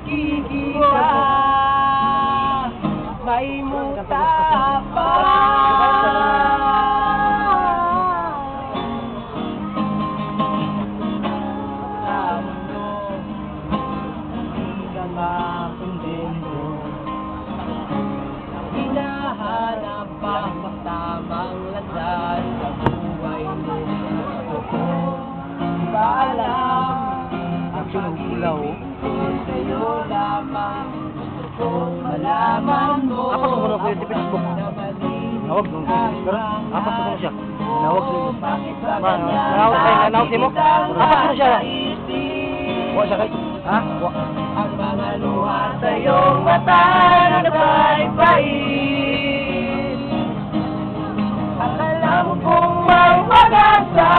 nakikita, may muta pa. Sa mundo, hindi ka makuntento. Hinahanap ang tamang landas sa buhay mo. Di ba alam ang pag-ibig sa'yo lamang? Gusto kong malaman mo Apas ko na po yung Facebook. Nawag nung pero apas ko na siya. Nawag nung nawag mo? Apas ko na siya. Wa siya kay. Ha? Wa. Ang mga luha sa iyong mata na pait. At alam kong may pag-asa,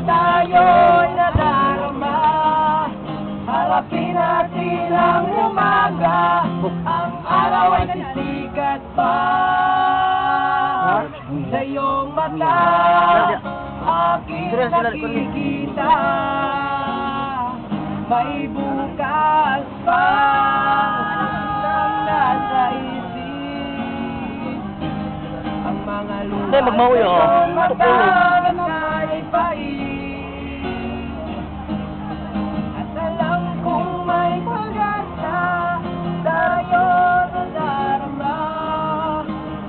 tayo'y nadarama. Harapin natin ang umaga, ang araw ay sisikat pa. Sa iyong mata, aking nakikita, may bukas pa ang nasa isip. Ang mga luha Hindi, magmawi sa ako. iyong mata Tutulog. ay pait. At alam kong may pag-asa, tayo nadarama.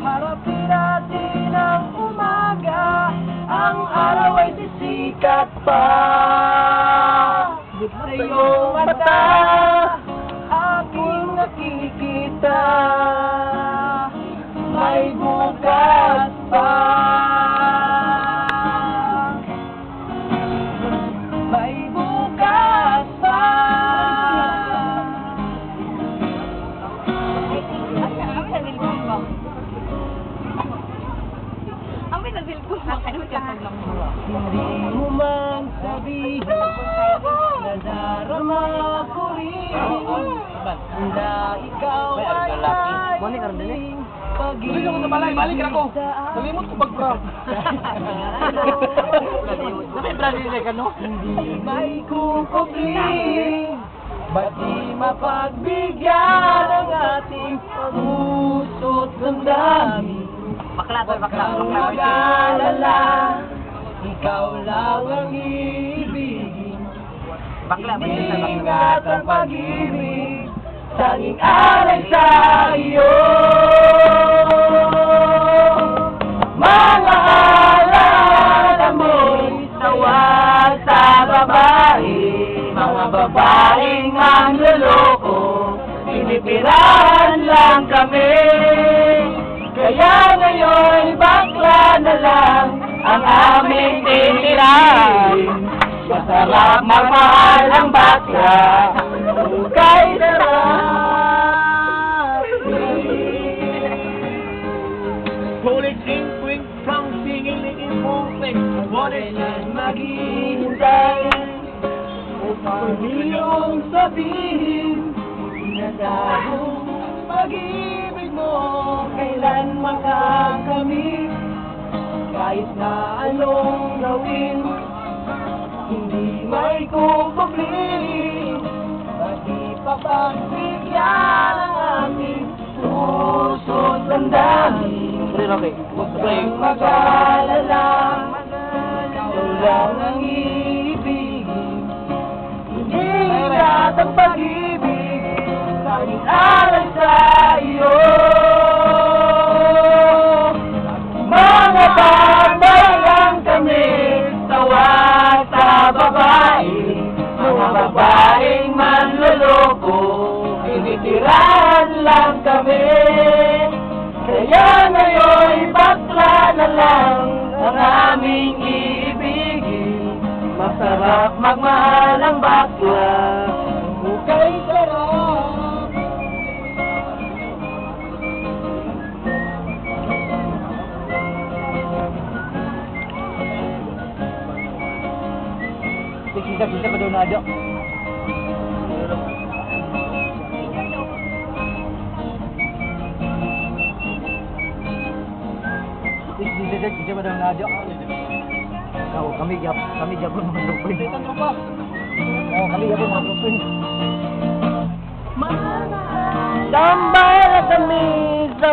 Harapin natin ang umaga, ang araw ay sisikat pa. Sa iyong mata, aking nakikita, may bukas pa. May bukas pa. Hindi mo man sabihin, nadarama ko rin na ikaw ay aking Tuloy ako sa balay, balik ako. Nalimot ko pag-prank. May Brazil ka no? Hindi may kukupli, ba't di mapagbigyan ang ating puso't damdamin? Bakla. Huwag kang mag-alala, ikaw lang ang ibigin. Ingat ang pag-ibig, tanging alay sa iyo. Mga alala mo'y sawa sa babae, mga babaeng manloloko, pinipirahan lang kami. Kaya ngayon bakla na lang ang aming titirahin. Masarap magmahal ang bakla, kay sarap. Holy king, queen, from singing, licking, moving. What is it? Maghihintay upang iyong sabihin na dahong pag-ibig mo kailan makakamit. Kahit na anong gawin, hindi may kukupli. At di pa pagbigyan ang aming puso't damdamin. Huwag kang mag-alala, ikaw lang ang ibigin. Ingat ang pag-ibig, tanging alay sa iyo. Mga babayan kami, tawa sa babae, mga babaeng manloloko, tinitirahan lang kami. Kaya ngayon bakla na lang ang aming iibigin. Masarap magmahal ang bakla, kay sarap. Kita pa daw na adyo. Kita pa daw na adyo. Kami gapon mga lupin. Oh, kami gapon mga lupin. Tambay na kami sa